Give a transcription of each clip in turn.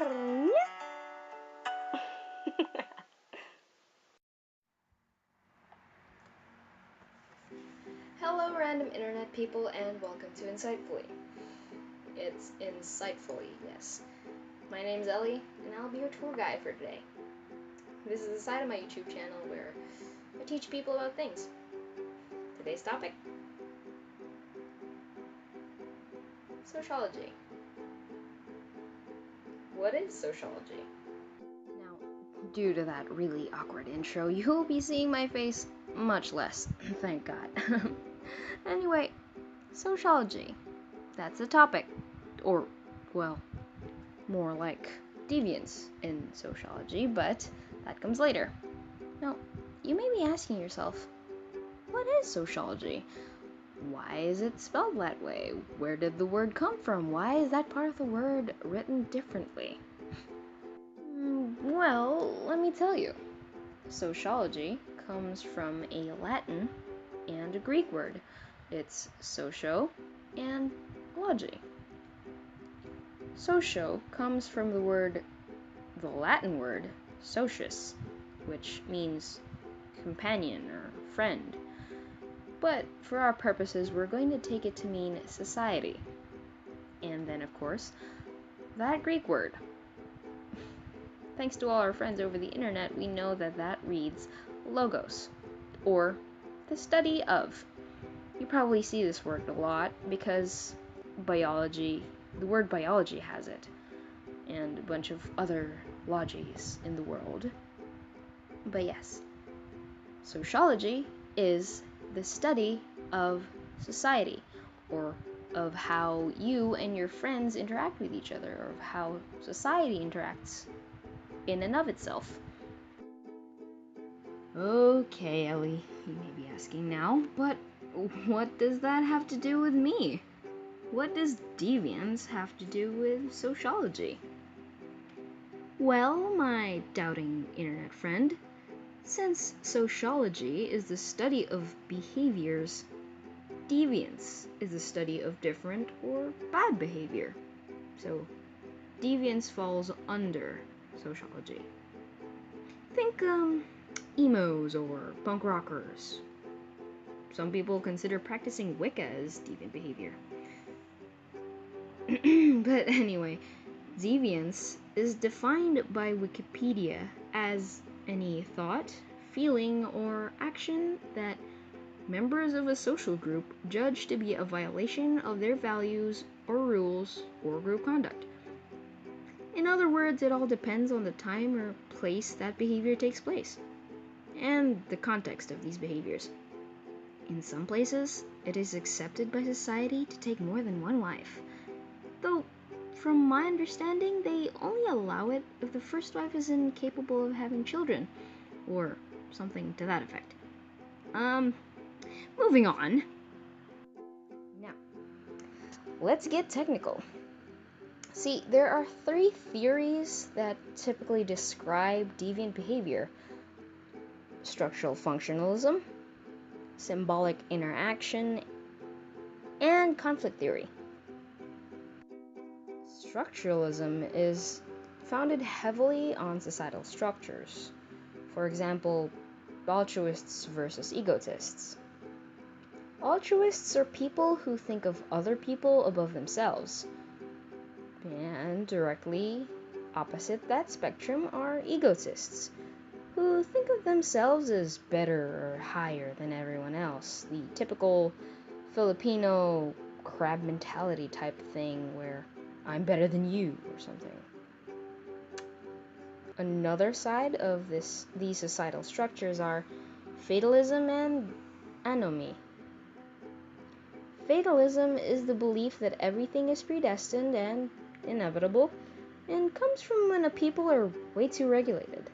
Hello, random internet people, and welcome to Insightfully. It's insightfully, yes. My name's Ellie, and I'll be your tour guide for today. This is the side of my YouTube channel where I teach people about things. Today's topic: sociology. What is sociology? Now, due to that really awkward intro, you'll be seeing my face much less, thank God. Anyway, sociology. That's the topic. Or, well, more like deviance in sociology, but that comes later. Now, you may be asking yourself, what is sociology? Why is it spelled that way? Where did the word come from? Why is that part of the word written differently? Well, let me tell you. Sociology comes from a Latin and a Greek word. It's socio and logy. Socio comes from the Latin word socius, which means companion or friend. But for our purposes, we're going to take it to mean society. And then, of course, that Greek word. Thanks to all our friends over the internet, we know that reads logos, or the study of. You probably see this word a lot because the word biology has it, and a bunch of other logies in the world. But yes, sociology is the study of society, or of how you and your friends interact with each other, or of how society interacts in and of itself. Okay, Ellie, you may be asking now, but what does that have to do with me? What does deviance have to do with sociology? Well, my doubting internet friend, since sociology is the study of behaviors, deviance is the study of different or bad behavior. So, deviance falls under sociology. Think, emos or punk rockers. Some people consider practicing Wicca as deviant behavior. But anyway, deviance is defined by Wikipedia as any thought, feeling, or action that members of a social group judge to be a violation of their values or rules or group conduct. In other words, it all depends on the time or place that behavior takes place, and the context of these behaviors. In some places, it is accepted by society to take more than one wife, though from my understanding, they only allow it if the first wife is incapable of having children, or something to that effect. Moving on. Now, let's get technical. See, there are 3 theories that typically describe deviant behavior: structural functionalism, symbolic interaction, and conflict theory. Structuralism is founded heavily on societal structures. For example, altruists versus egotists. Altruists are people who think of other people above themselves. And directly opposite that spectrum are egotists, who think of themselves as better or higher than everyone else. The typical Filipino crab mentality type thing where I'm better than you or something. Another side of these societal structures are fatalism and anomie. Fatalism is the belief that everything is predestined and inevitable, and comes from when a people are way too regulated.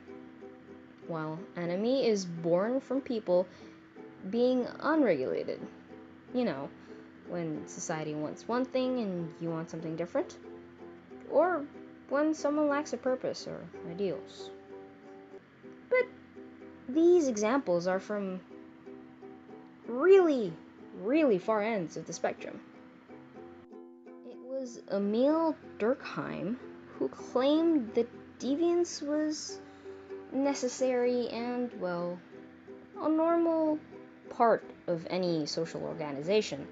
While anomie is born from people being unregulated. You know, when society wants one thing and you want something different. Or when someone lacks a purpose or ideals. But these examples are from really, really far ends of the spectrum. It was Emil Durkheim who claimed that deviance was necessary and, well, a normal part of any social organization.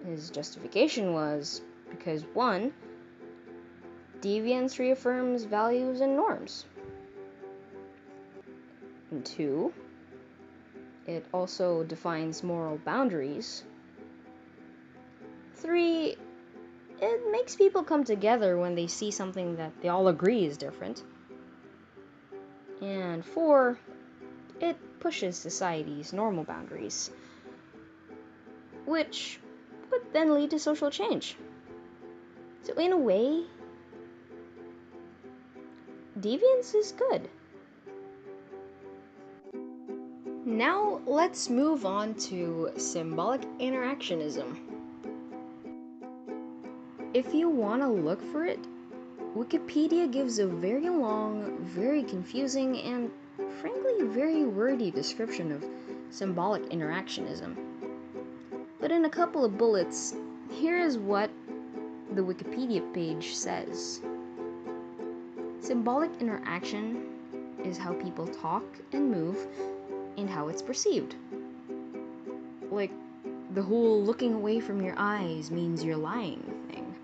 His justification was because 1, deviance reaffirms values and norms, and 2, it also defines moral boundaries, 3, it makes people come together when they see something that they all agree is different, and 4, it pushes society's normal boundaries, which would then lead to social change. So in a way, deviance is good. Now let's move on to symbolic interactionism. If you want to look for it, Wikipedia gives a very long, very confusing, and frankly very wordy description of symbolic interactionism. But in a couple of bullets, here is what the Wikipedia page says. Symbolic interaction is how people talk and move and how it's perceived. Like the whole looking away from your eyes means you're lying thing.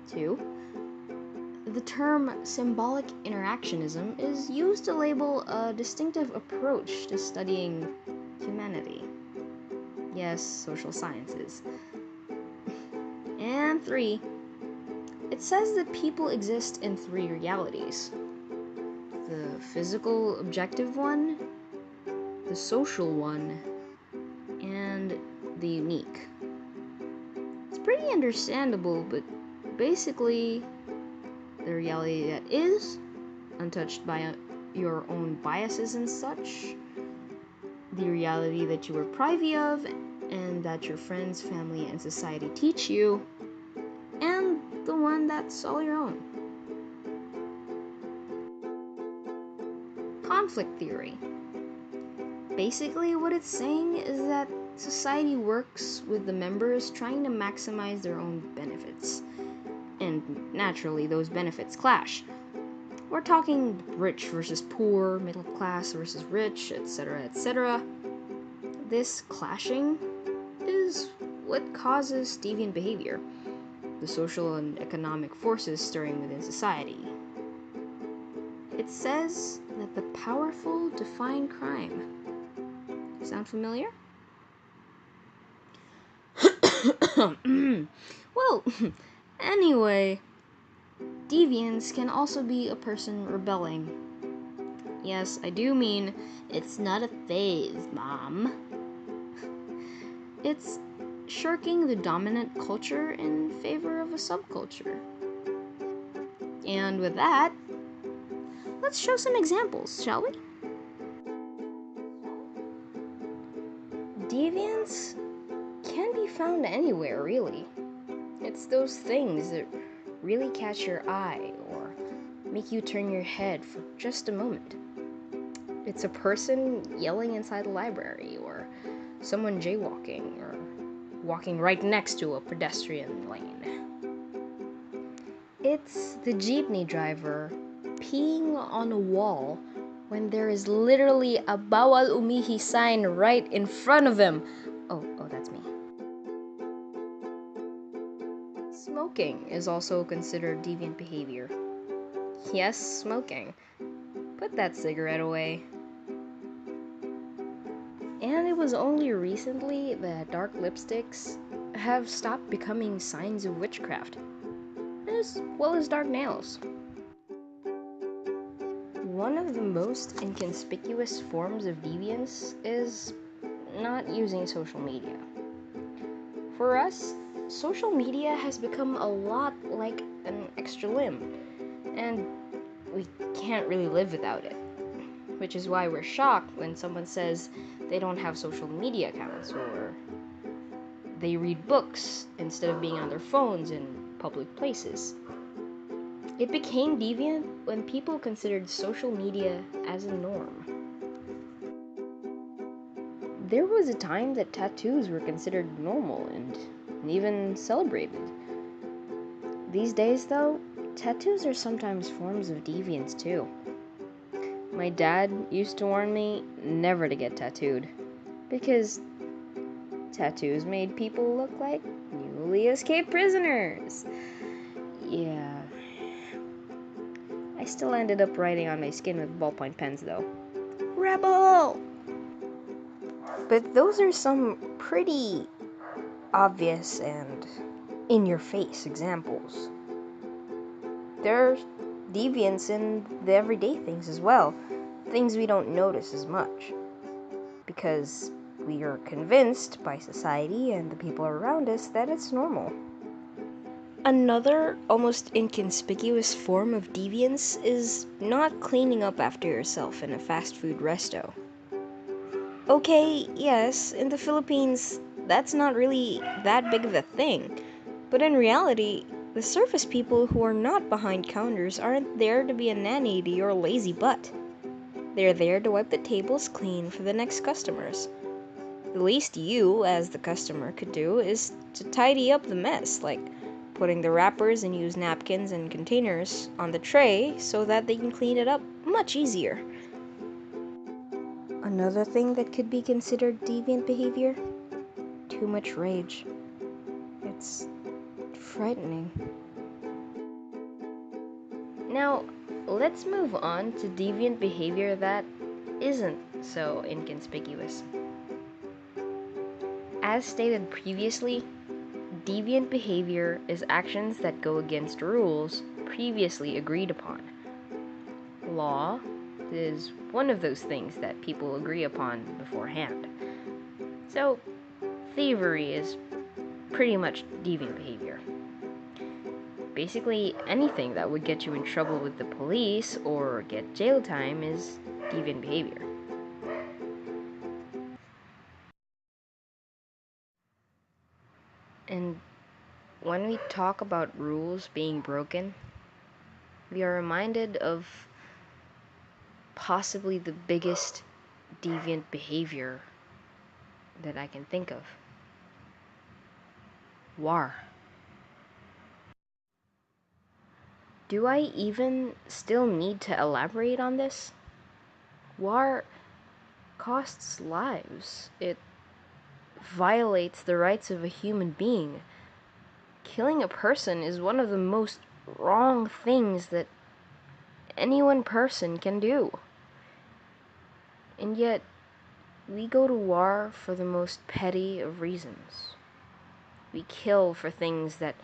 2, the term symbolic interactionism is used to label a distinctive approach to studying humanity. Yes, social sciences. And 3, it says that people exist in 3 realities. The physical, objective one, the social one, and the unique. It's pretty understandable, but basically, the reality that is, untouched by your own biases and such, the reality that you were privy of, and that your friends, family, and society teach you, and the one that's all your own. Conflict theory. Basically, what it's saying is that society works with the members trying to maximize their own benefits. And naturally, those benefits clash. We're talking rich versus poor, middle class versus rich, etc., etc. This clashing is what causes deviant behavior, the social and economic forces stirring within society. It says that the powerful define crime. Sound familiar? Well, anyway, deviance can also be a person rebelling. Yes, I do mean it's not a phase, Mom. It's shirking the dominant culture in favor of a subculture. And with that, let's show some examples, shall we? Deviance can be found anywhere, really. It's those things that really catch your eye or make you turn your head for just a moment. It's a person yelling inside a library, or someone jaywalking, or walking right next to a pedestrian lane. It's the jeepney driver peeing on a wall when there is literally a bawal umihi sign right in front of him. Oh, that's me. Smoking is also considered deviant behavior. Yes, smoking. Put that cigarette away. And it was only recently that dark lipsticks have stopped becoming signs of witchcraft, as well as dark nails. One of the most inconspicuous forms of deviance is not using social media. For us, social media has become a lot like an extra limb, and we can't really live without it. Which is why we're shocked when someone says they don't have social media accounts, or they read books instead of being on their phones in public places. It became deviant when people considered social media as a norm. There was a time that tattoos were considered normal and even celebrated. These days, though, tattoos are sometimes forms of deviance too. My dad used to warn me never to get tattooed, because tattoos made people look like newly escaped prisoners. Yeah. I still ended up writing on my skin with ballpoint pens, though. Rebel! But those are some pretty obvious and in-your-face examples. There's deviance in the everyday things as well, things we don't notice as much, because we are convinced by society and the people around us that it's normal. Another almost inconspicuous form of deviance is not cleaning up after yourself in a fast food resto. Okay, yes, in the Philippines, that's not really that big of a thing, but in reality, the service people who are not behind counters aren't there to be a nanny to your lazy butt. They're there to wipe the tables clean for the next customers. The least you, as the customer, could do is to tidy up the mess, like putting the wrappers and used napkins and containers on the tray so that they can clean it up much easier. Another thing that could be considered deviant behavior? Too much rage. It's frightening. Now, let's move on to deviant behavior that isn't so inconspicuous. As stated previously, deviant behavior is actions that go against rules previously agreed upon. Law is one of those things that people agree upon beforehand. So, thievery is pretty much deviant behavior. Basically, anything that would get you in trouble with the police or get jail time is deviant behavior. And when we talk about rules being broken, we are reminded of possibly the biggest deviant behavior that I can think of. War. Do I even still need to elaborate on this? War costs lives. It violates the rights of a human being. Killing a person is one of the most wrong things that any one person can do. And yet, we go to war for the most petty of reasons. We kill for things that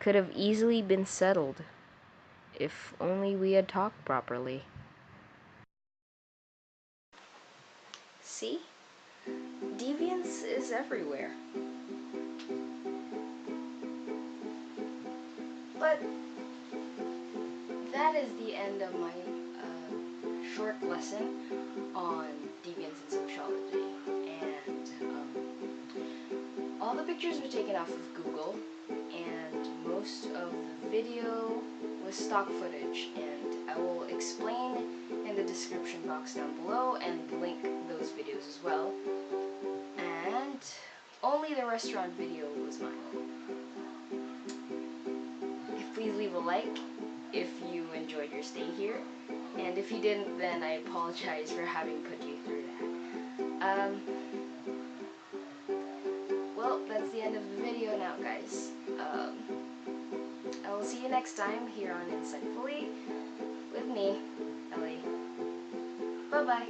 could have easily been settled if only we had talked properly. See? Deviance is everywhere. But that is the end of my short lesson on deviance and sociology. And all the pictures were taken off of Google, and most of the video was stock footage, and I will explain in the description box down below and link those videos as well. And only the restaurant video was mine. Please leave a like if you enjoyed your stay here, and if you didn't, then I apologize for having put you through that. Well, that's the end of the video now, guys. I will see you next time here on Insightfully with me, Ellie. Bye-bye.